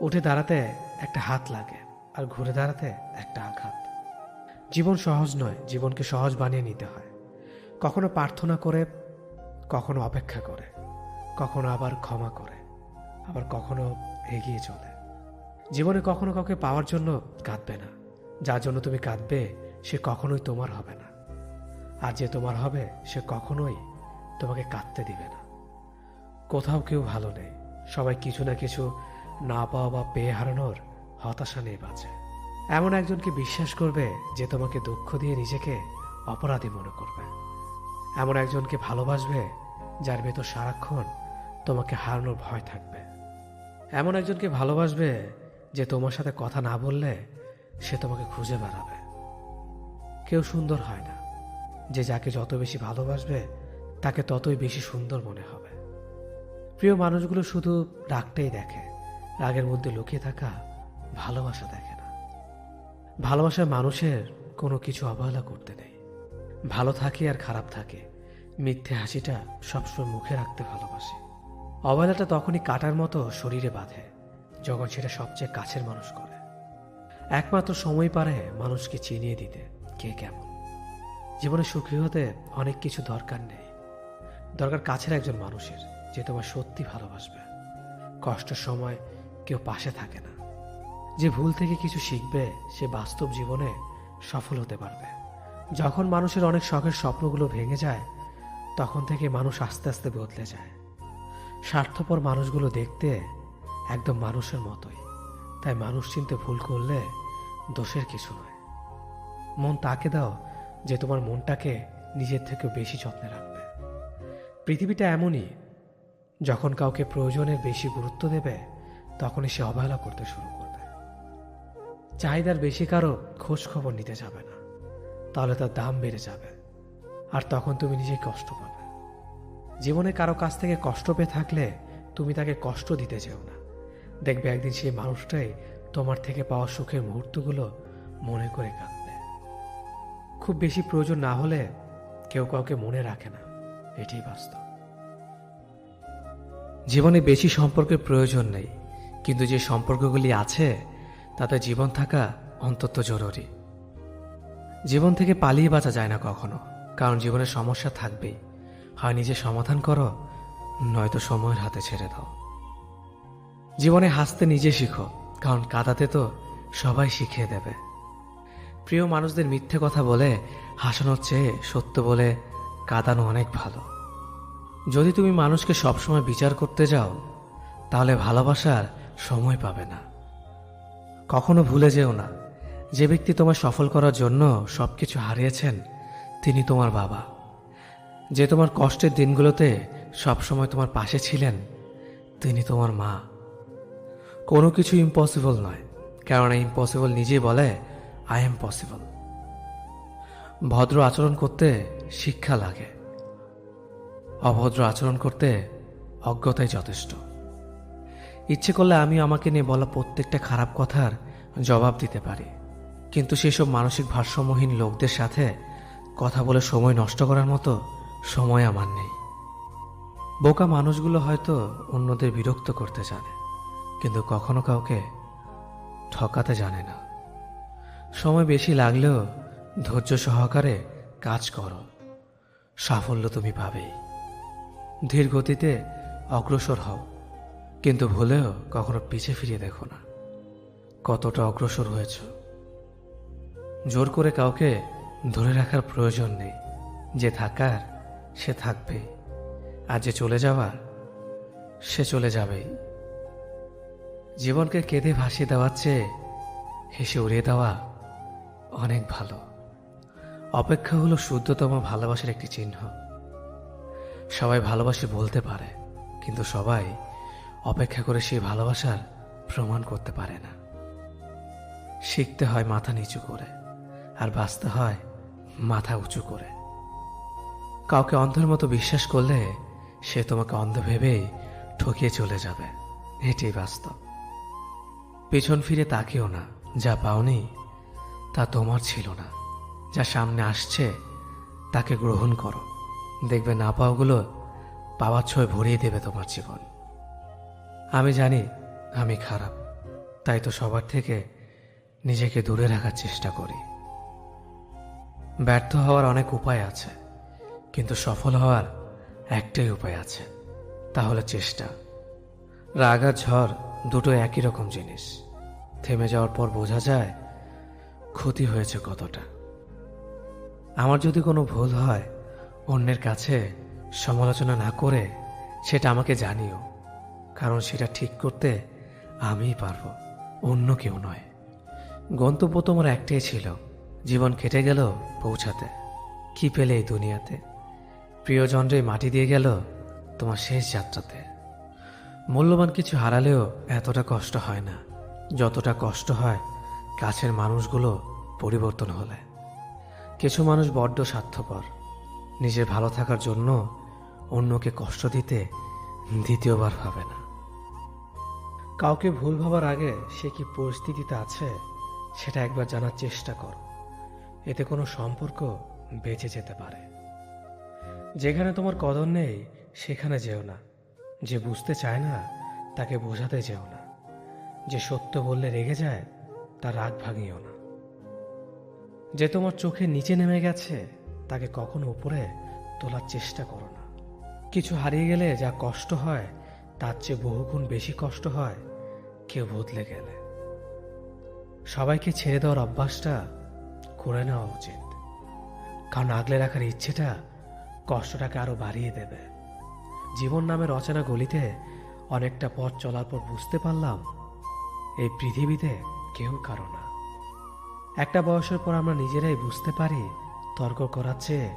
উঠে দাঁড়াতে একটা হাত লাগে, আর ঘুরে দাঁড়াতে একটা আঘাত। জীবন সহজ নয়, জীবনকে সহজ বানিয়ে নিতে হয়। কখনো প্রার্থনা করে, কখনো অপেক্ষা করে, কখনো আবার ক্ষমা করে, আবার কখনো এগিয়ে চলে। জীবনে কখনো কাউকে পাওয়ার জন্য কাঁদবে না। যার জন্য তুমি কাঁদবে সে কখনোই তোমার হবে না, আর যে তোমার হবে সে কখনোই তোমাকে কাঁদতে দিবে না। কোথাও কেউ ভালো নেই, সবাই কিছু না কিছু না পাওয়া বা পেয়ে হারানোর হতাশা নিয়ে বাঁচে। এমন একজনকে বিশ্বাস করবে যে তোমাকে দুঃখ দিয়ে নিজেকে অপরাধী মনে করবে। এমন একজনকে ভালোবাসবে যার ভেতর সারাক্ষণ তোমাকে হারানোর ভয় থাকবে। এমন একজনকে ভালোবাসবে যে তোমার সাথে কথা না বললে সে তোমাকে খুঁজে বেড়াবে। কেউ সুন্দর হয় না, যে যাকে যত বেশি ভালোবাসবে তাকে ততই বেশি সুন্দর মনে হবে। প্রিয় মানুষগুলো শুধু রাগটাই দেখে, রাগের মধ্যে লুকিয়ে থাকা ভালোবাসা দেখে না। ভালোবাসায় মানুষের কোনো কিছু অবহেলা করতে নেই। ভালো থাকে আর খারাপ থাকে, মিথ্যে হাসিটা সবসময় মুখে রাখতে ভালোবাসে। অবহেলাটা তখনই কাটার মতো শরীরে বাঁধে যখন সেটা সবচেয়ে কাছের মানুষ করে। একমাত্র সময় পারে মানুষকে চিনিয়ে দিতে কে কেমন। জীবনে সুখী হতে অনেক কিছু দরকার নেই, দরকার কাছের একজন মানুষের যে তোমার সত্যি ভালোবাসবে। কষ্টের সময় কেউ পাশে থাকে না। যে ভুল থেকে কিছু শিখবে সে বাস্তব জীবনে সফল হতে পারবে। যখন মানুষের অনেক শখের স্বপ্নগুলো ভেঙে যায় তখন থেকে মানুষ আস্তে আস্তে বদলে যায়। স্বার্থপর মানুষগুলো দেখতে একদম মানুষের মতোই, তাই মানুষ চিনতে ভুল করলে দোষের কিছু নয়। মন তাকে দাও যে তোমার মনটাকে নিজের থেকেও বেশি যত্নে রাখবে। পৃথিবীটা এমনই, যখন কাউকে প্রয়োজনের বেশি গুরুত্ব দেবে তখনই সে অবহেলা করতে শুরু করবে। চাহিদার বেশি কারো খোঁজ খবর নিতে যাবে না, তাহলে তার দাম বেড়ে যাবে, আর তখন তুমি নিজেই কষ্ট পাবে। জীবনে কারো কাছ থেকে কষ্ট পেয়ে থাকলে তুমি তাকে কষ্ট দিতে যেও না। দেখবে একদিন সেই মানুষটাই তোমার থেকে পাওয়া সুখের মুহূর্তগুলো মনে করে কাঁদবে। খুব বেশি প্রয়োজন না হলে কেউ কাউকে মনে রাখে না, এটাই বাস্তব। জীবনে বেশি সম্পর্কের প্রয়োজন নেই, কিন্তু যে সম্পর্কগুলি আছে তাতে জীবন থাকা অন্তত জরুরি। জীবন থেকে পালিয়ে বাঁচা যায় না কখনো, কারণ জীবনের সমস্যা থাকবেই। হয় নিজে সমাধান করো, নয়তো সময়ের হাতে ছেড়ে দাও। জীবনে হাসতে নিজে শিখো, কারণ কাঁদাতে তো সবাই শিখিয়ে দেবে। প্রিয় মানুষদের মিথ্যে কথা বলে হাসানোর চেয়ে সত্য বলে কাঁদানো অনেক ভালো। যদি তুমি মানুষকে সবসময় বিচার করতে যাও তাহলে ভালোবাসার সময় পাবে না। কখনো ভুলে যেও না, যে ব্যক্তি তোমার সফল করার জন্য সবকিছু হারিয়েছেন তিনি তোমার বাবা। যে তোমার কষ্টের দিনগুলোতে সবসময় তোমার পাশে ছিলেন তিনি তোমার মা। কোনো কিছু ইম্পসিবল নয়, কেননা ইম্পসিবল নিজেই বলে আই এম পসিবল। ভদ্র আচরণ করতে শিক্ষা লাগে, অভদ্র আচরণ করতে অজ্ঞতাই যথেষ্ট। ইচ্ছে করলে আমি আমাকে নিয়ে বলা প্রত্যেকটা খারাপ কথার জবাব দিতে পারি, কিন্তু সেসব মানসিক ভারসাম্যহীন লোকদের সাথে কথা বলে সময় নষ্ট করার মতো সময় আমার নেই। বোকা মানুষগুলো হয়তো অন্যদের বিরক্ত করতে জানে, কিন্তু কখনো কাউকে ঠকাতে জানে না। সময় বেশি লাগলেও ধৈর্য সহকারে কাজ করো, সাফল্য তুমি পাবেই। ধীর গতিতে অগ্রসর হও, কিন্তু ভুলেও কখনো পিছে ফিরে দেখো না কতটা অগ্রসর হয়েছ। জোর করে কাউকে ধরে রাখার প্রয়োজন নেই। যে থাকার সে থাকবে, আর যে চলে যাওয়ার সে চলে যাবেই। জীবনকে কেঁদে ভাসিয়ে দেওয়ার চেয়ে হেসে উড়িয়ে দেওয়া অনেক ভালো। অপেক্ষা হলো শুদ্ধতম ভালোবাসার একটি চিহ্ন। সবাই ভালোবাসে বলতে পারে, কিন্তু সবাই অপেক্ষা করে সেই ভালোবাসার প্রমাণ করতে পারে না। শিখতে হয় মাথা নিচু করে, আর বাঁচতে হয় মাথা উঁচু করে। কাউকে অন্ধের মতো বিশ্বাস করলে সে তোমাকে অন্ধ ভেবেই ঠকিয়ে চলে যাবে, এটাই বাস্তব। পেছন ফিরে তাকিও না, যা পাওনি তা তোমার ছিল না। যা সামনে আসছে তাকে গ্রহণ করো, দেখবে না পাওয়াগুলো পাওয়ার ছোঁয় ভরিয়ে দেবে তোমার জীবন। আমি জানি আমি খারাপ, তাই তো সবার থেকে নিজেকে দূরে রাখার চেষ্টা করি। ব্যর্থ হওয়ার অনেক উপায় আছে, কিন্তু সফল হওয়ার একটাই উপায় আছে, তা হলো চেষ্টা। রাগ আর ঝড় দুটো একই রকম জিনিস। থেমে যাওয়ার পর বোঝা যায় ক্ষতি হয়েছে কতটা। আমার যদি কোনো ভুল হয়, অন্যের কাছে সমালোচনা না করে সেটা আমাকে জানিও, কারণ সেটা ঠিক করতে আমিই পারবো, অন্য কেউ নয়। গন্তব্য তোমার একটাই ছিল, জীবন কেটে গেল পৌঁছাতে। কি পেলে এই দুনিয়াতে? প্রিয়জনরে মাটি দিয়ে গেল তোমার শেষ যাত্রাতে। মূল্যবান কিছু হারালেও এতটা কষ্ট হয় না যতটা কষ্ট হয় কাছের মানুষগুলো পরিবর্তন হলে। কিছু মানুষ বড্ড স্বার্থপর, নিজের ভালো থাকার জন্য অন্যকে কষ্ট দিতে দ্বিতীয়বার ভাবে না। কাউকে ভুল ভাবার আগে সে কি পরিস্থিতিতে আছে সেটা একবার জানার চেষ্টা কর, এতে কোনো সম্পর্ক বেঁচে যেতে পারে। যেখানে তোমার কদর নেই সেখানে যেও না। যে বুঝতে চায় না তাকে বোঝাতে যেও না। যে সত্য বললে রেগে যায় তার রাগ ভাঙিও না। যে তোমার চোখের নিচে নেমে গেছে তাকে কখনো উপরে তোলার চেষ্টা করো না। কিছু হারিয়ে গেলে যা কষ্ট হয় তার চেয়ে বহুগুণ বেশি কষ্ট হয় কেউ বদলে গেলে। সবাইকে ছেড়ে দেওয়ার অভ্যাসটা করে নেওয়া উচিত, কারণ আগলে রাখার ইচ্ছেটা কষ্টটাকে আরো বাড়িয়ে দেবে। জীবন নামের অচেনা গলিতে অনেকটা পথ চলার পর বুঝতে পারলাম এই পৃথিবীতে কেউ কারো না। একটা বয়সের পর আমরা নিজেরাই বুঝতে পারি তর্ক করার চেয়ে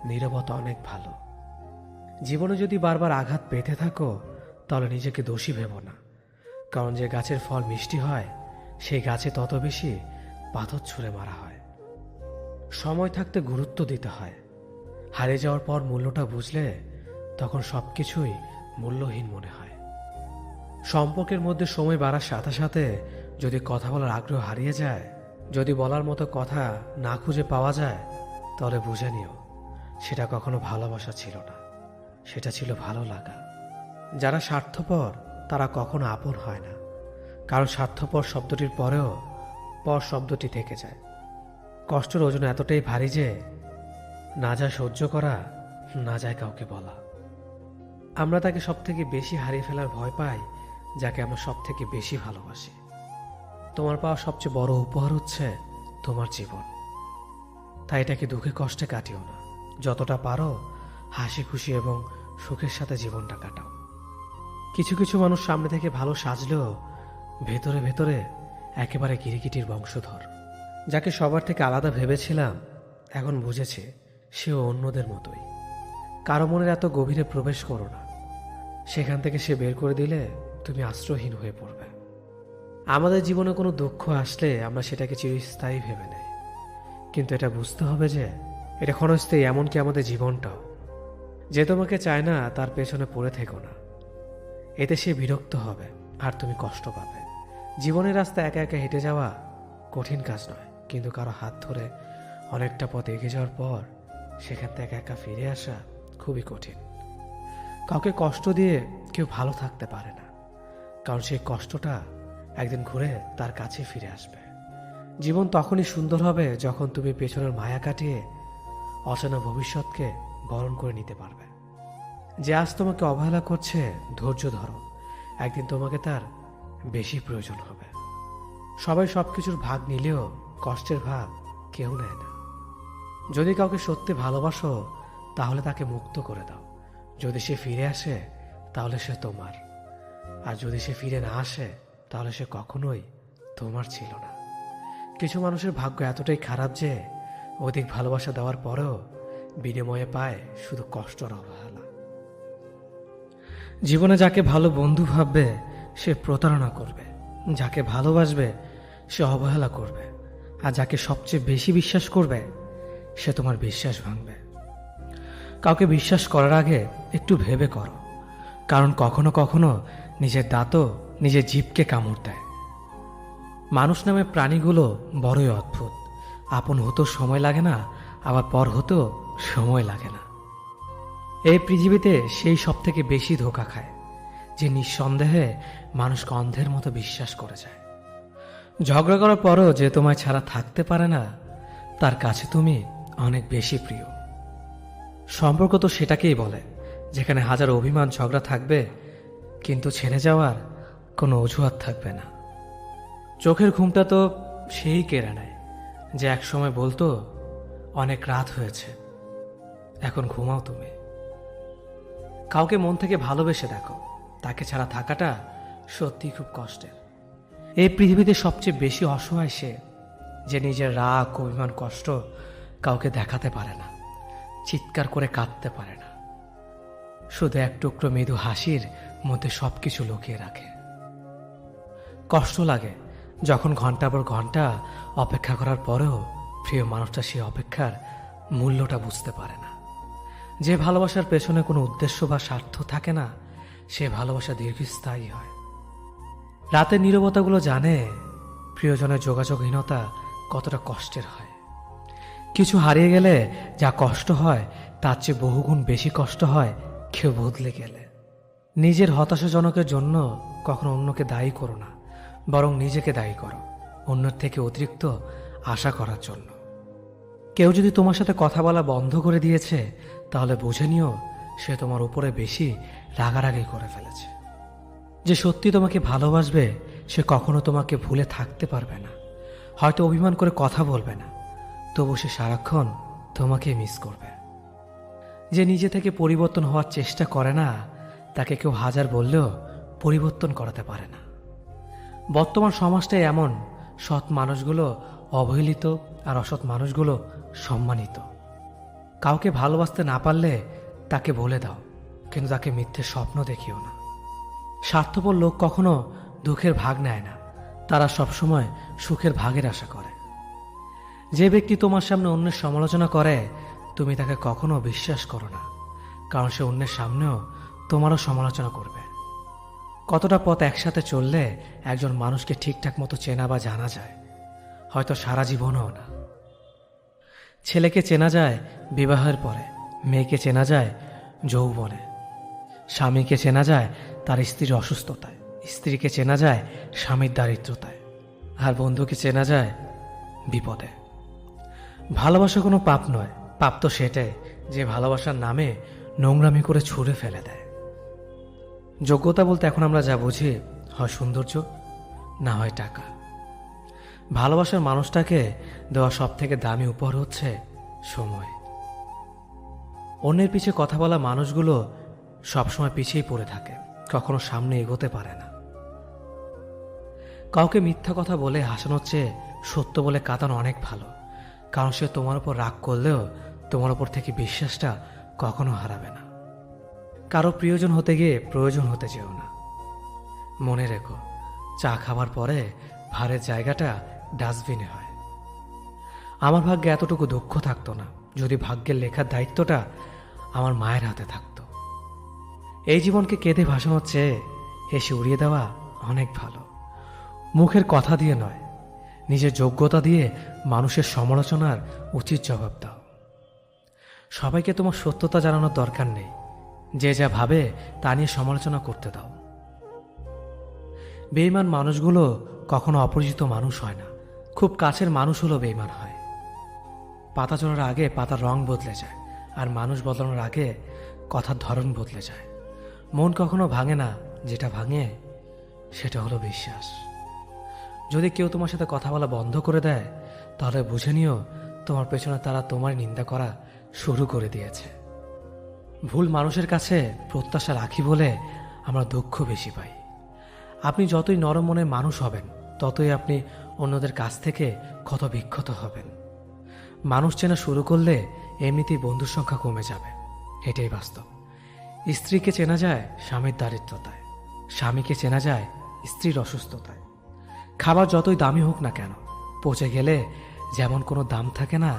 নীরবতা অনেক ভালো। জীবনে যদি বারবার আঘাত পেতে থাকো তাহলে নিজেকে দোষী ভেবো না, কারণ যে গাছের ফল মিষ্টি হয় সেই গাছে তত বেশি পাথর ছুঁড়ে মারা হয়। সময় থাকতে গুরুত্ব দিতে হয়। হারিয়ে যাওয়ার পর মূল্যটা বুঝলে তখন সবকিছুই মূল্যহীন মনে হয়। সম্পর্কের মধ্যে সময় বাড়ার সাথে সাথে যদি কথা বলার আগ্রহ হারিয়ে যায়, যদি বলার মতো কথা না খুঁজে পাওয়া যায়, তাহলে বুঝে নিও সেটা কখনো ভালোবাসা ছিল না, সেটা ছিল ভালো লাগা। যারা স্বার্থপর তারা কখনো আপন হয় না, কারণ স্বার্থপর শব্দটির পরেও পর শব্দটি থেকে যায়। কষ্টের ওজন এতটাই ভারী যে না যায় সহ্য করা, না যায় কাউকে বলা। আমরা তাকে সব থেকে বেশি হারিয়ে ফেলার ভয় পাই যাকে আমরা সব থেকে বেশি ভালোবাসি। তোমার পাওয়া সবচেয়ে বড় উপহার হচ্ছে তোমার জীবন, তাই এটাকে দুঃখে কষ্টে কাটিও না। যতটা পারো হাসি খুশি এবং সুখের সাথে জীবনটা কাটাও। কিছু কিছু মানুষ সামনে থেকে ভালো সাজলেও ভেতরে ভেতরে একেবারে কিরিকিটির বংশধর। যাকে সবার থেকে আলাদা ভেবেছিলাম এখন বুঝেছি সেও অন্যদের মতোই। কারো মনের এত গভীরে প্রবেশ করো না, সেখান থেকে সে বের করে দিলে তুমি আশ্রয়হীন হয়ে পড়বে। আমাদের জীবনে কোনো দুঃখ আসলে আমরা সেটাকে চিরস্থায়ী ভেবে নেই, কিন্তু এটা বুঝতে হবে যে এটা ক্ষণস্থায়ী, এমনকি আমাদের জীবনটাও। যে তোমাকে চায় না তার পেছনে পড়ে থেকো না, এতে সে বিরক্ত হবে আর তুমি কষ্ট পাবে। জীবনের রাস্তা একা একা হেঁটে যাওয়া কঠিন কাজ নয়, কিন্তু কারো হাত ধরে অনেকটা পথ এগিয়ে যাওয়ার পর সেখান থেকে একা ফিরে আসা খুবই কঠিন। কাউকে কষ্ট দিয়ে কেউ ভালো থাকতে পারে না, কারণ সেই কষ্টটা একদিন ঘুরে তার কাছে ফিরে আসবে। জীবন তখনই সুন্দর হবে যখন তুমি পেছনের মায়া কাটিয়ে অচেনা ভবিষ্যৎকে বরণ করে নিতে পারবে। যে আজ তোমাকে অবহেলা করছে ধৈর্য ধরো, একদিন তোমাকে তার বেশি প্রয়োজন হবে। সবাই সবকিছুর ভাগ নিলেও কষ্টের ভাগ কেউ নেয় না। যদি কাউকে সত্যি ভালোবাসো তাহলে তাকে মুক্ত করে দাও। যদি সে ফিরে আসে তাহলে সে তোমার, আর যদি সে ফিরে না আসে তাহলে সে কখনোই তোমার ছিল না। কিছু মানুষের ভাগ্য এতটাই খারাপ যে অধিক ভালোবাসা দেওয়ার পরেও বিনিময়ে পায় শুধু কষ্ট আর অবহেলা। জীবনে যাকে ভালো বন্ধু ভাববে সে প্রতারণা করবে, যাকে ভালোবাসবে সে অবহেলা করবে, আর যাকে সবচেয়ে বেশি বিশ্বাস করবে সে তোমার বিশ্বাস ভাঙবে। কাউকে বিশ্বাস করার আগে একটু ভেবে করো, কারণ কখনো কখনো নিজের দাঁতও নিজের জিভকে কামড় দেয়। মানুষ নামে প্রাণীগুলো বড়ই অদ্ভুত। আপন হতেও সময় লাগে না, আবার পর হতেও সময় লাগে না। এই পৃথিবীতে সেই সব থেকে বেশি ধোঁকা খায় যে নিঃসন্দেহে মানুষকে অন্ধের মতো বিশ্বাস করে যায়। ঝগড়া করার পরও যে তোমায় ছাড়া থাকতে পারে না, তার কাছে তুমি অনেক বেশি প্রিয়। সম্পর্ক তো সেটাকেই বলে যেখানে হাজার অভিমান ঝগড়া থাকবে, কিন্তু ছেড়ে যাওয়ার কোনো অজুহাত থাকবে না। চোখের ঘুমটা তো সেই কেড়ে নেয় যে একসময় বলতো অনেক রাত হয়েছে, এখন ঘুমাও তুমি। কাউকে মন থেকে ভালোবেসে দেখো, তাকে ছাড়া থাকাটা সত্যি খুব কষ্টের। এই পৃথিবীতে সবচেয়ে বেশি অসহায় সে, যে নিজের রাগ, অভিমান, কষ্ট কাউকে দেখাতে পারে না, চিৎকার করে কাঁদতে পারে না, শুধু এক টুকরো মৃদু হাসির মধ্যে সবকিছু লুকিয়ে রাখে। কষ্ট লাগে যখন ঘন্টা পর ঘন্টা অপেক্ষা করার পরেও প্রিয় মানুষটা সেই অপেক্ষার মূল্যটা বুঝতে পারে না। যে ভালোবাসার পেছনে কোনো উদ্দেশ্য বা স্বার্থ থাকে না, সে ভালোবাসা দীর্ঘস্থায়ী হয়। রাতের নীরবতাগুলো জানে প্রিয়জনের যোগাযোগহীনতা কতটা কষ্টের হয়। কিছু হারিয়ে গেলে যা কষ্ট হয় তার চেয়ে বহুগুণ বেশি কষ্ট হয় কেউ বদলে গেলে। নিজের হতাশাজনকের জন্য কখনো অন্যকে দায়ী করো না, বরং নিজেকে দায়ী করো অন্যের থেকে অতিরিক্ত আশা করার জন্য। কেউ যদি তোমার সাথে কথা বলা বন্ধ করে দিয়েছে, তাহলে বুঝে নিও সে তোমার উপরে বেশি রাগারাগি করে ফেলেছে। যে সত্যি তোমাকে ভালোবাসবে সে কখনো তোমাকে ভুলে থাকতে পারবে না। হয়তো অভিমান করে কথা বলবে না, তবু সে সারাক্ষণ তোমাকে মিস করবে। যে নিজে থেকে পরিবর্তন হওয়ার চেষ্টা করে না, তাকে কেউ হাজার বললেও পরিবর্তন করাতে পারে না। বর্তমান সমাজটাই এমন, সৎ মানুষগুলো অবহেলিত আর অসৎ মানুষগুলো সম্মানিত। কাউকে ভালোবাসতে না পারলে তাকে বলে দাও, কিন্তু তাকে মিথ্যে স্বপ্ন দেখিও না। স্বার্থপর লোক কখনো দুঃখের ভাগ নেয় না, তারা সবসময় সুখের ভাগের আশা করে। যে ব্যক্তি তোমার সামনে অন্যের সমালোচনা করে, তুমি তাকে কখনো বিশ্বাস করো না, কারণ সে অন্যের সামনেও তোমারও সমালোচনা করবে। কতটা পথ একসাথে চললে একজন মানুষকে ঠিকঠাক মতো চেনা বা জানা যায়, হয়তো সারা জীবনও না। ছেলেকে চেনা যায় বিবাহের পরে, মেয়েকে চেনা যায় যৌবনে, স্বামীকে চেনা যায় তার স্ত্রীর অসুস্থতায়, স্ত্রীকে চেনা যায় স্বামীর দারিদ্রতায়, আর বন্ধুকে চেনা যায় বিপদে। ভালোবাসা কোনো পাপ নয়, পাপ তো সেটাই যে ভালোবাসার নামে নোংরামি করে ছুঁড়ে ফেলে দেয়। যোগ্যতা বলতে এখন আমরা যা বুঝি, হয় সৌন্দর্য, না হয় টাকা। ভালোবাসার মানুষটাকে দেওয়া সব থেকে দামি উপহার হচ্ছে সময়। অন্যের পিছে কথা বলা মানুষগুলো সবসময় পিছিয়েই পড়ে থাকে, কখনো সামনে এগোতে পারে না। কাউকে মিথ্যা কথা বলে হাসানোর চেয়ে সত্য বলে কাঁদানো অনেক ভালো, কারণ সে তোমার উপর রাগ করলেও তোমার উপর থেকে বিশ্বাসটা কখনো হারাবে না। কারো প্রিয়জন হতে গিয়ে প্রয়োজন হতে যেও না। মনে রেখো, চা খাবার পরে ভারের জায়গাটা ডাস্টবিনে হয়। আমার ভাগ্যে এতটুকু দুঃখ থাকতো না যদি ভাগ্যের লেখার দায়িত্বটা আমার মায়ের হাতে থাকতো। এই জীবনকে কেঁদে ভাসানোর চেয়ে হেসে উড়িয়ে দেওয়া অনেক ভালো। মুখের কথা দিয়ে নয়, নিজের যোগ্যতা দিয়ে মানুষের সমালোচনার উচিত জবাব দাও। সবাইকে তোমার সত্যতা জানানোর দরকার নেই, যে যা ভাবে তা নিয়ে সমালোচনা করতে দাও। বেঈমান মানুষগুলো কখনো অপরিচিত মানুষ হয় না, খুব কাছের মানুষ হলো বেঈমান হয়। পাতা ঝরার আগে পাতার রং বদলে যায়, আর মানুষ বদলানোর আগে কথার ধরন বদলে যায়। মন কখনো ভাঙে না, যেটা ভাঙে সেটা হলো বিশ্বাস। যদি কেউ তোমার সাথে কথা বলা বন্ধ করে দেয়, তাহলে বুঝে নিও তোমার পেছনে তারা তোমার নিন্দা করা শুরু করে দিয়েছে। ভুল মানুষের কাছে প্রত্যাশা রাখি বলে আমরা দুঃখ বেশি পাই। আপনি যতই নরম মনের মানুষ হবেন, ততই আপনি অন্যদের কাছ থেকে ক্ষত বিক্ষত হবেন। মানুষ চেনা শুরু করলে এমনিতেই বন্ধুর সংখ্যা কমে যাবে, এটাই বাস্তব। স্ত্রীকে চেনা যায় স্বামীর দারিদ্রতায়, স্বামীকে চেনা যায় স্ত্রীর অসুস্থতায়। খাবার যতই দামি হোক না কেন, পচে গেলে যেমন কোনো দাম থাকে না,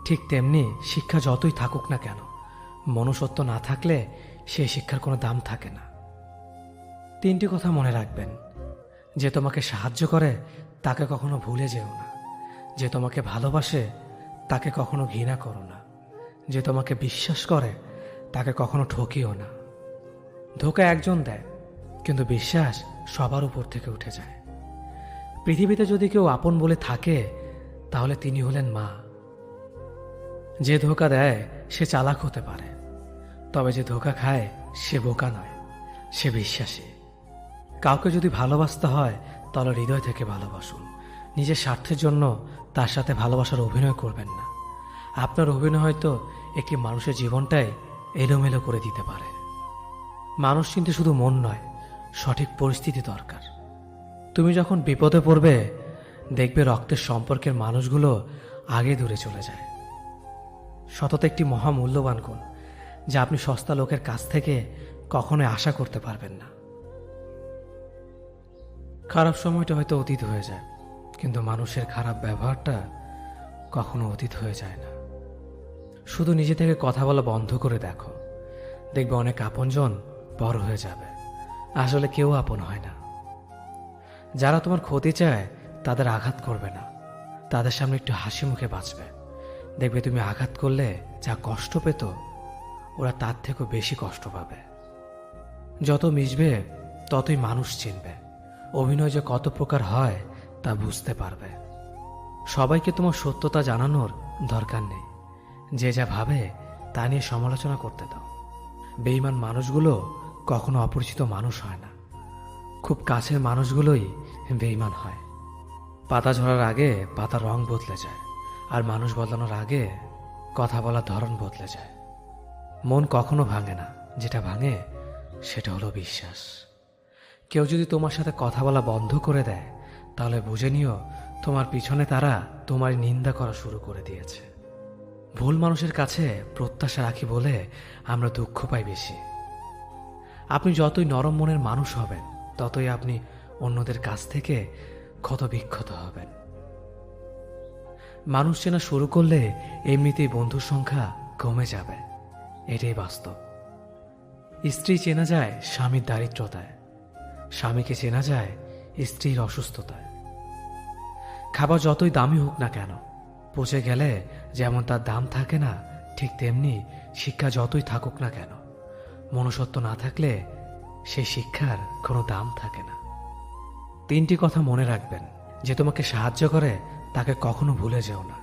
ঠিক তেমনি শিক্ষা যতই থাকুক না কেন, মনুষ্যত্ব না থাকলে সেই শিক্ষার কোনো দাম থাকে না। 3টি কথা মনে রাখবেন: যে তোমাকে সাহায্য করে তাকে কখনো ভুলে যেও না, যে তোমাকে ভালোবাসে তাকে কখনো ঘৃণা করো না, যে তোমাকে বিশ্বাস করে তাকে কখনো ঠকিও না। ধোঁকা একজন দেয়, কিন্তু বিশ্বাস সবার উপর থেকে উঠে যায়। পৃথিবীতে যদি কেউ আপন বলে থাকে তাহলে তিনি হলেন মা। যে ধোঁকা দেয় সে চালাক হতে পারে, তবে যে ধোঁকা খায় সে বোকা নয়, সে বিশ্বাসী। কাউকে যদি ভালোবাসতে হয় তাহলে হৃদয় থেকে ভালোবাসুন। নিজের স্বার্থের জন্য তার সাথে ভালোবাসার অভিনয় করবেন না। আপনার অভিনয় হয়তো একটি মানুষের জীবনটাই এলোমেলো করে দিতে পারে। মানুষ চিনতে শুধু মন নয়, সঠিক পরিস্থিতি দরকার। তুমি যখন বিপদে পড়বে দেখবে রক্তের সম্পর্কের মানুষগুলো আগে দূরে চলে যায়। সততা একটি মহামূল্যবান গুণ, যা আপনি সস্তা লোকের কাছ থেকে কখনোই আশা করতে পারবেন না। খারাপ সময়টা হয়তো অতীত হয়ে যায়, কিন্তু মানুষের খারাপ ব্যবহারটা কখনো অতীত হয়ে যায় না। শুধু নিজে থেকে কথা বলা বন্ধ করে দেখো, দেখবে অনেক আপনজন বড় হয়ে যাবে। আসলে কেউ আপন হয় না। যারা তোমার ক্ষতি চায় তাদের আঘাত করবে না, তাদের সামনে একটু হাসি মুখে বাঁচবে। দেখবে তুমি আঘাত করলে যা কষ্ট পেত ওরা তার থেকেও বেশি কষ্ট পাবে। যত মিশবে ততই মানুষ চিনবে, অভিনয় যে কত প্রকার হয় তা বুঝতে পারবে। সবাইকে তোমার সত্যতা জানানোর দরকার নেই, যে যা ভাবে তা নিয়ে সমালোচনা করতে দাও। বেঈমান মানুষগুলো কখনো অপরিচিত মানুষ হয় না, খুব কাছের মানুষগুলোই বেঈমান হয়। পাতা ঝরার আগে পাতার রং বদলে যায়, আর মানুষ বদলানোর আগে কথা বলার ধরন বদলে যায়। মন কখনো ভাঙে না, যেটা ভাঙে সেটা হলো বিশ্বাস। কেউ যদি তোমার সাথে কথা বলা বন্ধ করে দেয় তাহলে বুঝে নিও তোমার পিছনে তারা তোমার নিন্দা করা শুরু করে দিয়েছে। ভুল মানুষের কাছে প্রত্যাশা রাখি বলে আমরা দুঃখ পাই বেশি। আপনি যতই নরম মনের মানুষ হবেন ততই আপনি অন্যদের কাছ থেকে ক্ষত বিক্ষত হবেন। মানুষ চেনা শুরু করলে এমনিতেই বন্ধুর সংখ্যা কমে যাবে, এটাই বাস্তব। স্ত্রী চেনা যায় স্বামীর দারিদ্রতায়, স্বামীকে চেনা যায় স্ত্রীর অসুস্থতায়। খাবার যতই দামি হোক না কেন, পচে গেলে যেমন তার দাম থাকে না, ঠিক তেমনি শিক্ষা যতই থাকুক না কেন, মনুষ্যত্ব না থাকলে সেই শিক্ষার কোনো দাম থাকে না। 3টি কথা মনে রাখবেন: যে তোমাকে সাহায্য করে তাকে কখনো ভুলে যেও না,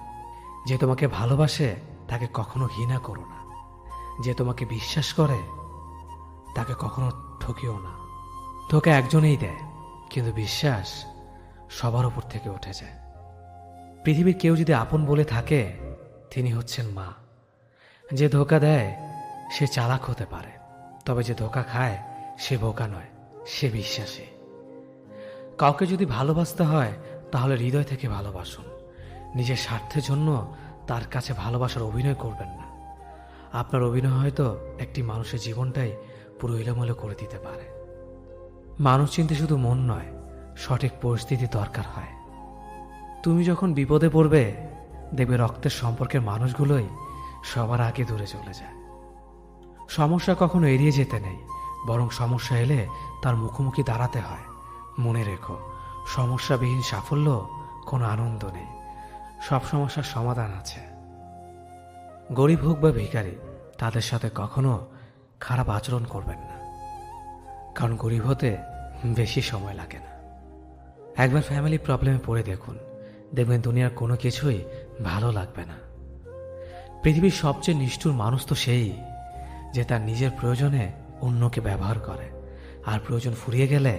যে তোমাকে ভালোবাসে তাকে কখনো ঘৃণা করো না, যে তোমাকে বিশ্বাস করে তাকে কখনো ঠকিও না। ধোঁকা একজনেই দেয়, কিন্তু বিশ্বাস সবার উপর থেকে উঠে যায়। পৃথিবীর কেউ যদি আপন বলে থাকে তিনি হচ্ছেন মা। যে ধোঁকা দেয় সে চালাক হতে পারে, তবে যে ধোঁকা খায় সে বোকা নয়, সে বিশ্বাসী। কাউকে যদি ভালোবাসতে হয় তাহলে হৃদয় থেকে ভালোবাসুন। নিজের স্বার্থের জন্য তার কাছে ভালোবাসার অভিনয় করবেন না। আপনার অভিনয় হয়তো একটি মানুষের জীবনটাই পুরো এলোমেলো করে দিতে পারে। মানুষ চিনতে শুধু মন নয়, সঠিক পরিস্থিতি দরকার হয়। তুমি যখন বিপদে পড়বে দেখবে রক্তের সম্পর্কের মানুষগুলোই সবার আগে দূরে চলে যায়। সমস্যা কখনো এড়িয়ে যেতে নেই, বরং সমস্যা এলে তার মুখোমুখি দাঁড়াতে হয়। মনে রেখো, সমস্যাবিহীন সাফল্য কোনো আনন্দ নেই, সব সমস্যার সমাধান আছে। গরিব হোক বা ভিখারি, তাদের সাথে কখনো খারাপ আচরণ করবেন না, কারণ গরিব হতে বেশি সময় লাগে না। একবার ফ্যামিলি প্রবলেমে পড়ে দেখুন, দেখবেন দুনিয়ার কোনো কিছুই ভালো লাগবে না। পৃথিবীর সবচেয়ে নিষ্ঠুর মানুষ তো সেই যে তার নিজের প্রয়োজনে অন্যকে ব্যবহার করে, আর প্রয়োজন ফুরিয়ে গেলে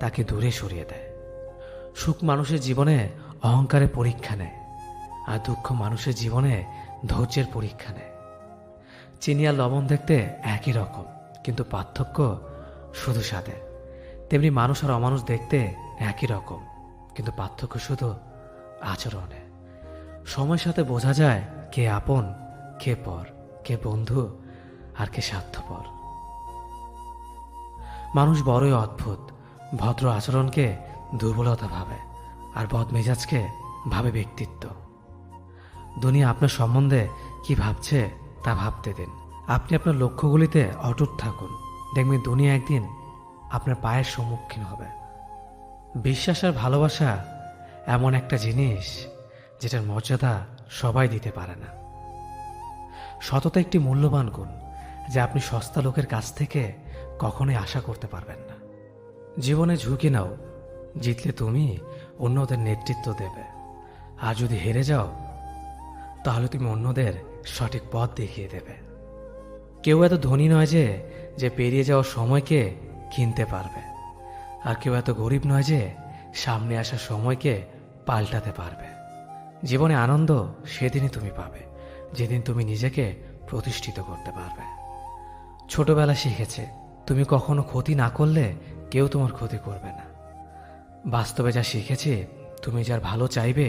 তাকে দূরে সরিয়ে দেয়। সুখ মানুষের জীবনে অহংকারের পরীক্ষা নেয়, আর দুঃখ মানুষের জীবনে ধৈর্যের পরীক্ষা নেয়। চিনি আর লবণ দেখতে একই রকম, কিন্তু পার্থক্য শুধু স্বাদে। তেমনি মানুষ আর অমানুষ দেখতে একই রকম, কিন্তু পার্থক্য শুধু আচরণে। সময়ের সাথে বোঝা যায় কে আপন, কে পর, কে বন্ধু আর কে স্বার্থপর। মানুষ বড়ই অদ্ভুত, ভদ্র আচরণকে দুর্বলতা ভাবে, আর বদমেজাজকে ভাবে ব্যক্তিত্ব। দুনিয়া আপনার সম্বন্ধে কি ভাবছে তা ভাবতে দিন। আপনি আপনার লক্ষ্যগুলিতে অটুট থাকুন, দেখবেন দুনিয়া একদিন আপনার পায়ের সম্মুখীন হবে। বিশ্বাস আর ভালোবাসা এমন একটা জিনিস যেটার মর্যাদা সবাই দিতে পারে না। সততা একটি মূল্যবান গুণ, যা আপনি সস্তা লোকের কাছ থেকে কখনোই আশা করতে পারবেন না। জীবনে ঝুঁকি নাও, জিতলে তুমি অন্যদের নেতৃত্ব দেবে, আর যদি হেরে যাও তাহলে তুমি অন্যদের সঠিক পথ দেখিয়ে দেবে। কেউ এত ধনী নয় যে পেরিয়ে যাওয়ার সময়কে কিনতে পারবে, আর কেউ এত গরিব নয় যে সামনে আসা সময়কে পাল্টাতে পারবে। জীবনে আনন্দ সেদিনই তুমি পাবে যেদিন তুমি নিজেকে প্রতিষ্ঠিত করতে পারবে। ছোটবেলা শিখেছে তুমি কখনো ক্ষতি না করলে কেউ তোমার ক্ষতি করবে না। বাস্তবে যা শিখেছে তুমি যার ভালো চাইবে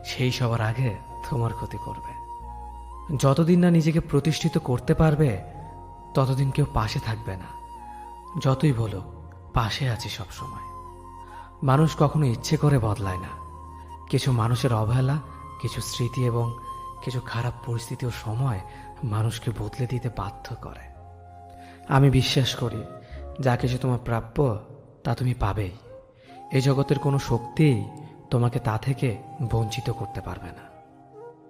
সেই সবার আগে তোমার ক্ষতি করবে। যতদিন না নিজেকে প্রতিষ্ঠিত করতে পারবে ততদিন কেউ পাশে থাকবে না। যতই বলো পাশে আছি সব সময়। মানুষ কখনো ইচ্ছে করে বদলায় না। কিছু মানুষের অবহেলা, কিছু স্মৃতি এবং কিছু খারাপ পরিস্থিতি ও সময় মানুষকে বদলে দিতে বাধ্য করে। আমি বিশ্বাস করি যা কিছু তোমার প্রাপ্য তা তুমি পাবেই। এই জগতের কোনো শক্তিই তোমাকে তা থেকে বঞ্চিত করতে পারবে না।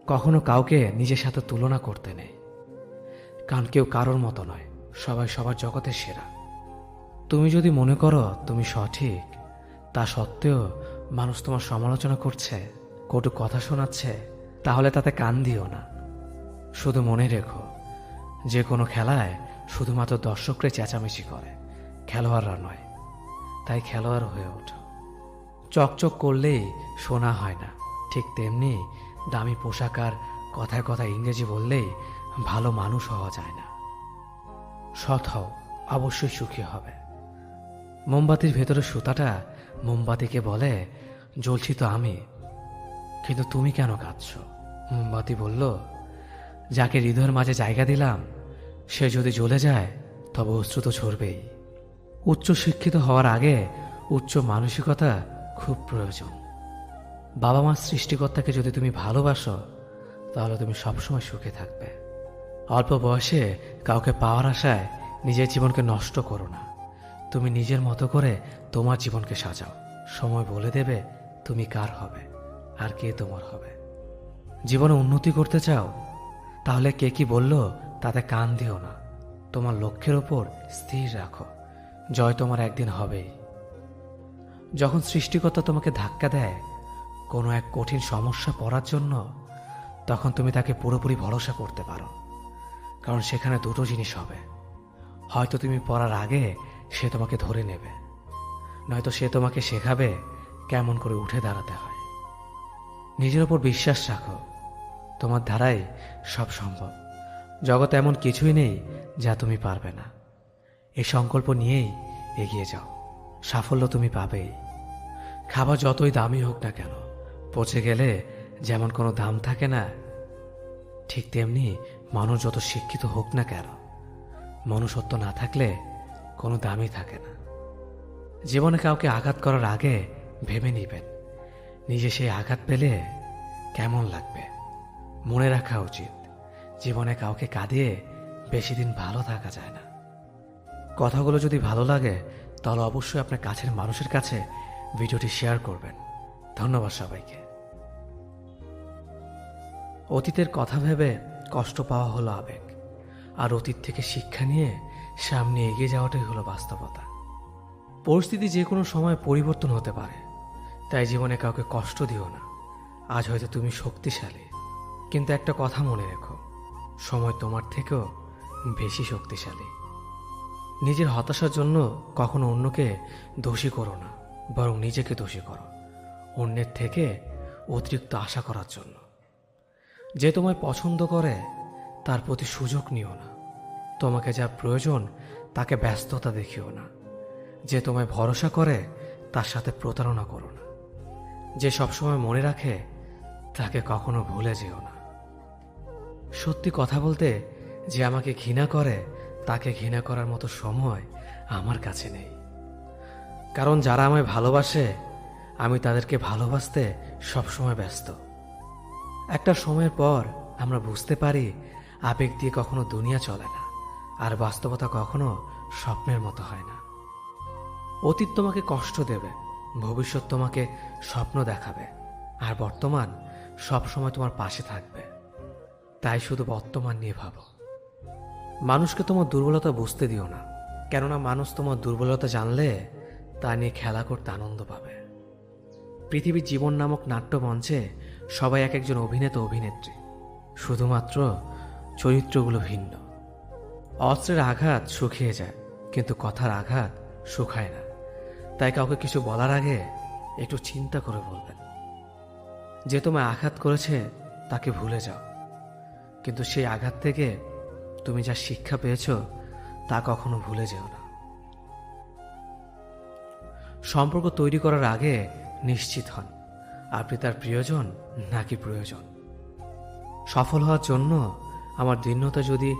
কখনো কাউকে নিজের সাথে তুলনা করতে নেই, কারণ কেউ কারোর মতো নয়, সবাই সবার জগতের সেরা। তুমি যদি মনে করো তুমি সঠিক, তা সত্ত্বেও মানুষ তোমার সমালোচনা করছে, কটু কথা শোনাচ্ছে, তাহলে তাতে কান দিও না। শুধু মনে রেখো যে কোনো খেলায় শুধুমাত্র দর্শকরা চেঁচামেচি করে, খেলোয়াড়রা নয়। তাই খেলোয়াড় হয়ে ওঠো। চকচক করলেই শোনা হয় না, ঠিক তেমনি দামি পোশাক আর কথায় কথায় ইংরেজি বললেই ভালো মানুষ হওয়া যায় না। সৎ হও, অবশ্যই সুখী হবে। মোমবাতির ভেতরে সুতাটা মোমবাতিকে বলে, জ্বলছি তো আমি, কিন্তু তুমি কেন কাঁদছ? মোমবাতি বলল, যাকে হৃদয়ের মাঝে জায়গা দিলাম সে যদি জ্বলে যায় তবে অশ্রু তো ঝরবেই। উচ্চ শিক্ষিত হওয়ার আগে উচ্চ মানসিকতা খুব প্রয়োজন। বাবা মার সৃষ্টিকর্তাকে যদি তুমি ভালোবাসো তাহলে তুমি সবসময় সুখে থাকবে। অল্প বয়সে কাউকে পাওয়ার আশায় নিজের জীবনকে নষ্ট করো না। তুমি নিজের মতো করে তোমার জীবনকে সাজাও। সময় বলে দেবে তুমি কার হবে আর কে তোমার হবে। জীবনে উন্নতি করতে চাও তাহলে কে কি বলল তাতে কান দিও না। তোমার লক্ষ্যের ওপর স্থির রাখো, জয় তোমার একদিন হবেই। যখন সৃষ্টিকর্তা তোমাকে ধাক্কা দেয় কোনো এক কঠিন সমস্যা পড়ার জন্য, তখন তুমি তাকে পুরোপুরি ভরসা করতে পারো, কারণ সেখানে দুটো জিনিস হবে। হয়তো তুমি পড়ার আগে সে তোমাকে ধরে নেবে, নয়তো সে তোমাকে শেখাবে কেমন করে উঠে দাঁড়াতে হয়। নিজের ওপর বিশ্বাস রাখো, তোমার দ্বারাই সব সম্ভব। জগতে এমন কিছুই নেই যা তুমি পারবে না। এই সংকল্প নিয়েই এগিয়ে যাও, সাফল্য তুমি পাবেই। খাবার যতই দামি হোক না কেন, পচে গেলে যেমন কোনো দাম থাকে না, ঠিক তেমনি মানুষ যত শিক্ষিত হোক না কেন, মনুষ্যত্ব না থাকলে কোনো দামই থাকে না। জীবনে কাউকে আঘাত করার আগে ভেবে নিবেন নিজে সেই আঘাত পেলে কেমন লাগবে। মনে রাখা উচিত জীবনে কাউকে কাঁদিয়ে বেশি দিন ভালো থাকা যায় না। কথাগুলো যদি ভালো লাগে তাহলে অবশ্যই আপনার কাছের মানুষের কাছে ভিডিওটি শেয়ার করবেন। ধন্যবাদ সবাইকে। অতীতের কথা ভেবে কষ্ট পাওয়া হলো আবেগ, আর অতীত থেকে শিক্ষা নিয়ে সামনে এগিয়ে যাওয়াটাই হলো বাস্তবতা। পরিস্থিতি যে কোনো সময় পরিবর্তন হতে পারে, তাই জীবনে কাউকে কষ্ট দিও না। আজ হয়তো তুমি শক্তিশালী, কিন্তু একটা কথা মনে রেখো, সময় তোমার থেকেও বেশি শক্তিশালী। নিজের হতাশার জন্য কখনো অন্যকে দোষী করো না, বরং নিজেকে দোষী করো অন্যের থেকে অতিরিক্ত আশা করার জন্য। যে তোমায় পছন্দ করে তার প্রতি সুযোগ নিও না। তোমাকে যা প্রয়োজন তাকে ব্যস্ততা দেখিও না। যে তোমায় ভরসা করে তার সাথে প্রতারণা করো না। যে সবসময় মনে রাখে তাকে কখনো ভুলে যেও না। সত্যি কথা বলতে, যে আমাকে ঘৃণা করে তাকে ঘৃণা করার মতো সময় আমার কাছে নেই, কারণ যারা আমায় ভালোবাসে আমি তাদেরকে ভালোবাসতে সবসময় ব্যস্ত। একটা সময়ের পর আমরা বুঝতে পারি আবেগ দিয়ে কখনো দুনিয়া চলে না, আর বাস্তবতা কখনো স্বপ্নের মতো হয় না। অতীত তোমাকে কষ্ট দেবে, ভবিষ্যৎ তোমাকে স্বপ্ন দেখাবে, আর বর্তমান সবসময় তোমার পাশে থাকবে। তাই শুধু বর্তমান নিয়ে ভাবো। মানুষকে তোমার দুর্বলতা বুঝতে দিও না, কেননা মানুষ তোমার দুর্বলতা জানলে তা নিয়ে খেলা করতে আনন্দ পাবে। পৃথিবীর জীবন নামক নাট্যমঞ্চে সবাই এক একজন অভিনেতা অভিনেত্রী, শুধুমাত্র চরিত্রগুলো ভিন্ন। অস্ত্রের আঘাত শুকিয়ে যায়, কিন্তু কথার আঘাত শুকায় না। তাই কাউকে কিছু বলার আগে একটু চিন্তা করে বলবেন। যে তোমায় আঘাত করেছে তাকে ভুলে যাও, কিন্তু সেই আঘাত থেকে তুমি যা শিক্ষা পেয়েছ তা কখনো ভুলে যেও না। সম্পর্ক তৈরি করার আগে নিশ্চিত হন আপনি তার প্রিয়জন নাকি প্রয়োজন। সফল হওয়ার জন্য আমার দৃঢ়তা যদি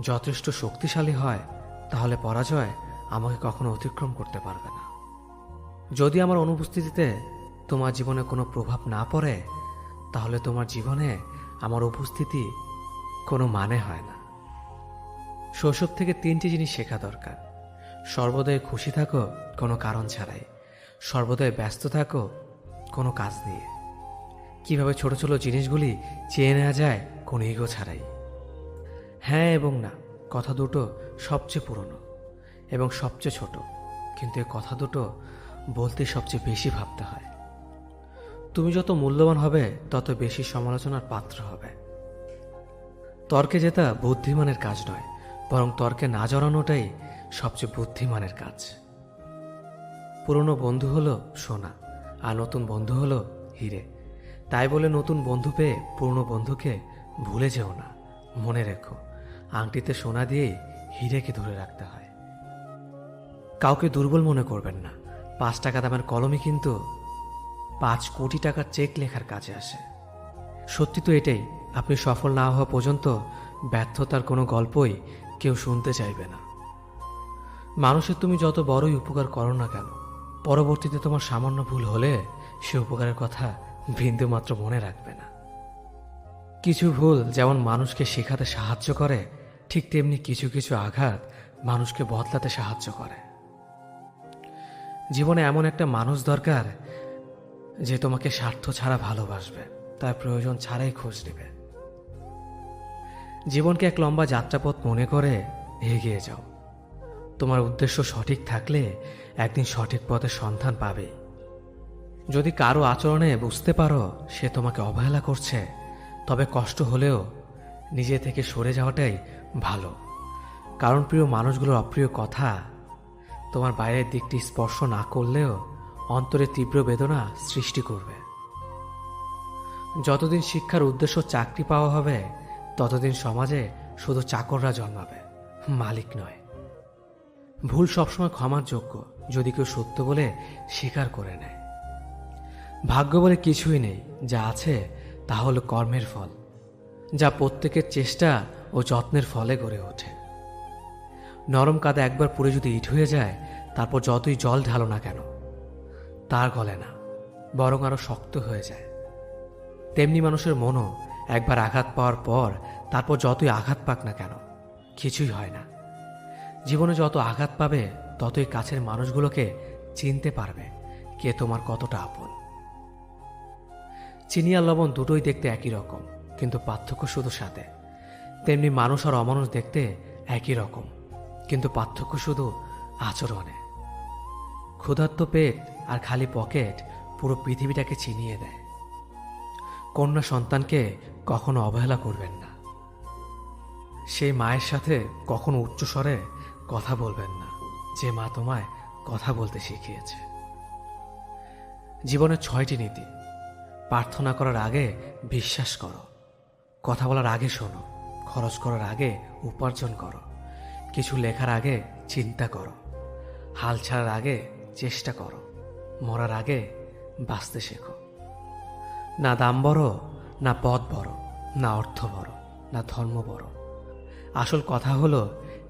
যথেষ্ট শক্তিশালী হয়, তাহলে পরাজয় আমাকে কখনো অতিক্রম করতে পারবে না। যদি আমার অনুপস্থিতিতে তোমার জীবনে কোনো প্রভাব না পড়ে, তাহলে তোমার জীবনে আমার উপস্থিতি কোনো মানে হয় না। শৈশব থেকে 3টি জিনিস শেখা দরকার: সর্বদাই খুশি থাকো কোনো কারণ ছাড়াই, সর্বদাই ব্যস্ত থাকো কোনো কাজ নিয়ে, কিভাবে ছোট ছোট জিনিসগুলি চেয়ে নেওয়া যায় কোনো ইগো ছাড়াই। হ্যাঁ এবং না কথা দুটো সবচেয়ে পুরনো এবং সবচেয়ে ছোট, কিন্তু এই কথা দুটো বলতে সবচেয়ে বেশি ভাবতে হয়। তুমি যত মূল্যবান হবে তত বেশি সমালোচনার পাত্র হবে। তর্কে জেতা বুদ্ধিমানের কাজ নয়, বরং তর্কে না জড়ানোটাই সবচেয়ে বুদ্ধিমানের কাজ। পুরনো বন্ধু হলো সোনা, আর নতুন বন্ধু হলো হিরে। তাই বলে নতুন বন্ধু পেয়ে পুরনো বন্ধুকে ভুলে যেও না। মনে রেখো, আংটিতে সোনা দিয়েই হিরেকে ধরে রাখতে হয়। কাউকে দুর্বল মনে করবেন না। 5 টাকা দামের কলমই কিন্তু 5 কোটি টাকার চেক লেখার কাজে আসে। সত্যি তো এটাই, আপনি সফল না হওয়া পর্যন্ত ব্যর্থতার কোনো গল্পই কেউ শুনতে চাইবে না। মানুষের তুমি যত বড়ই উপকার করো না কেন, পরবর্তীতে তোমার সামান্য ভুল হলে সে উপকারের কথা বিন্দুমাত্র মনে রাখবে না। কিছু ভুল যেমন মানুষকে শেখাতে সাহায্য করে, ঠিক তেমনি কিছু কিছু আঘাত মানুষকে বদলাতে সাহায্য করে। জীবনে এমন একটা মানুষ দরকার যে তোমাকে স্বার্থ ছাড়া ভালোবাসবে, তার প্রয়োজন ছাড়াই খোঁজ নেবে। জীবনকে এক লম্বা যাত্রাপথ মনে করে এগিয়ে যাও। তোমার উদ্দেশ্য সঠিক থাকলে একদিন সঠিক পথের সন্ধান পাবে। যদি কারো আচরণে বুঝতে পারো সে তোমাকে অবহেলা করছে, তবে কষ্ট হলেও নিজে থেকে সরে যাওয়াটাই ভালো। কারণ প্রিয় মানুষগুলোর অপ্রিয় কথা তোমার বাইরের দিকটি স্পর্শ না করলেও অন্তরে তীব্র বেদনা সৃষ্টি করবে। যতদিন শিক্ষার উদ্দেশ্য চাকরি পাওয়া হবে, ততদিন সমাজে শুধু চাকররা জন্মাবে, মালিক নয়। ভুল সবসময় ক্ষমার যোগ্য যদি কেউ সত্য বলে স্বীকার করে নেয়। ভাগ্য বলে কিছুই নেই, যা আছে তা হলো কর্মের ফল, যা প্রত্যেকের চেষ্টা ও যত্নের ফলে গড়ে ওঠে। নরম কাদা একবার পুড়ে যদি ইট হয়ে যায়, তারপর যতই জল ঢালো না কেন তার গলে না, বরং আরো শক্ত হয়ে যায়। তেমনি মানুষের মনও একবার আঘাত পাওয়ার পর তারপর যতই আঘাত পাক না কেন কিছুই হয় না। জীবনে যত আঘাত পাবে ততই কাছের মানুষগুলোকে চিনতে পারবে কে তোমার কতটা আপন। চিনি আর লবণ দুটোই দেখতে একই রকম, কিন্তু পার্থক্য শুধু স্বাদে। তেমনি মানুষ আর অমানুষ দেখতে একই রকম, কিন্তু পার্থক্য শুধু আচরণে। ক্ষুধার্ত পেট আর খালি পকেট পুরো পৃথিবীটাকে চিনিয়ে দেয়। কন্যা সন্তানকে কখনো অবহেলা করবেন না। সেই মায়ের সাথে কখনো উচ্চস্বরে কথা বলবেন না, যে মা তোমায় কথা বলতে শিখিয়েছে। জীবনের 6টি নীতি: প্রার্থনা করার আগে বিশ্বাস করো, কথা বলার আগে শোনো, খরচ করার আগে উপার্জন করো, কিছু লেখার আগে চিন্তা করো, হাল ছাড়ার আগে চেষ্টা করো, মরার আগে বাঁচতে শেখো। না দাম বড়, না পদ বড়, না অর্থ বড়, না ধর্ম বড়। আসল কথা হলো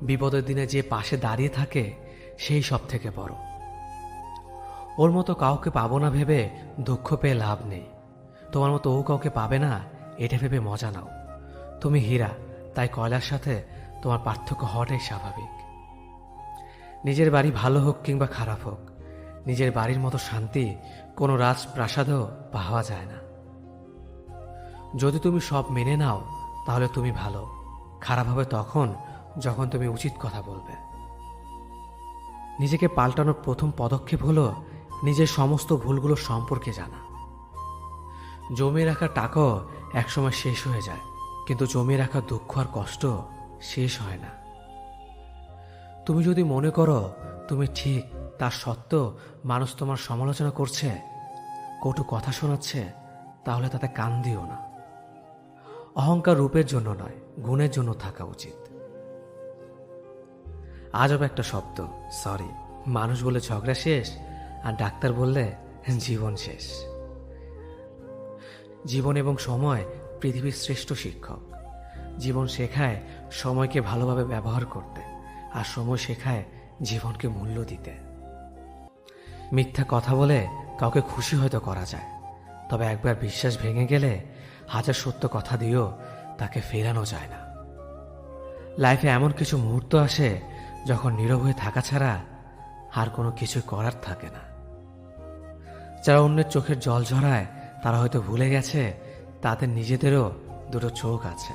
বিপদের দিনে যে পাশে দাঁড়িয়ে থাকে সেই সব থেকে বড়। ওর মতো কাউকে পাবো না ভেবে দুঃখ পেয়ে লাভ নেই। তোমার মতো ও কাউকে পাবে না এটা ভেবে মজা নাও। তুমি হীরা, তাই কয়লার সাথে তোমার পার্থক্য হওয়াটাই স্বাভাবিক। নিজের বাড়ি ভালো হোক কিংবা খারাপ হোক, নিজের বাড়ির মতো শান্তি কোনো রাজপ্রাসাদেও পাওয়া যায় না। যদি তুমি সব মেনে নাও তাহলে তুমি ভালো, খারাপ হবে তখন যখন তুমি উচিত কথা বলবে। নিজেকে পাল্টানোর প্রথম পদক্ষেপ হলো নিজের সমস্ত ভুলগুলো সম্পর্কে জানা। জমিয়ে রাখা টাকাও একসময় শেষ হয়ে যায়, কিন্তু জমিয়ে রাখা দুঃখ আর কষ্ট শেষ হয় না। তুমি যদি মনে করো তুমি ঠিক, তার সত্ত্বেও মানুষ তোমার সমালোচনা করছে, কটু কথা শোনাচ্ছে, তাহলে তাতে কান দিও না। অহংকার রূপের জন্য নয়, গুণের জন্য থাকা উচিত। আজব একটা শব্দ, সরি। মানুষ বলে ঝগড়া শেষ, আর ডাক্তার বললে জীবন শেষ। জীবন এবং সময় পৃথিবীর শ্রেষ্ঠ শিক্ষক। জীবন শেখায় সময়কে ভালোভাবে ব্যবহার করতে, আর সময় শেখায় জীবনকে মূল্য দিতে। মিথ্যা কথা বলে কাউকে খুশি হয়তো করা যায়, তবে একবার বিশ্বাস ভেঙে গেলে হাজার সত্য কথা দিয়েও তাকে ফেরানো যায় না। লাইফে এমন কিছু মুহূর্ত আসে যখন নীরব হয়ে থাকা ছাড়া আর কোনো কিছু করার থাকে না। যারা অন্যের চোখের জল ঝরায় তারা হয়তো ভুলে গেছে তাদের নিজেদেরও দুটো চোখ আছে।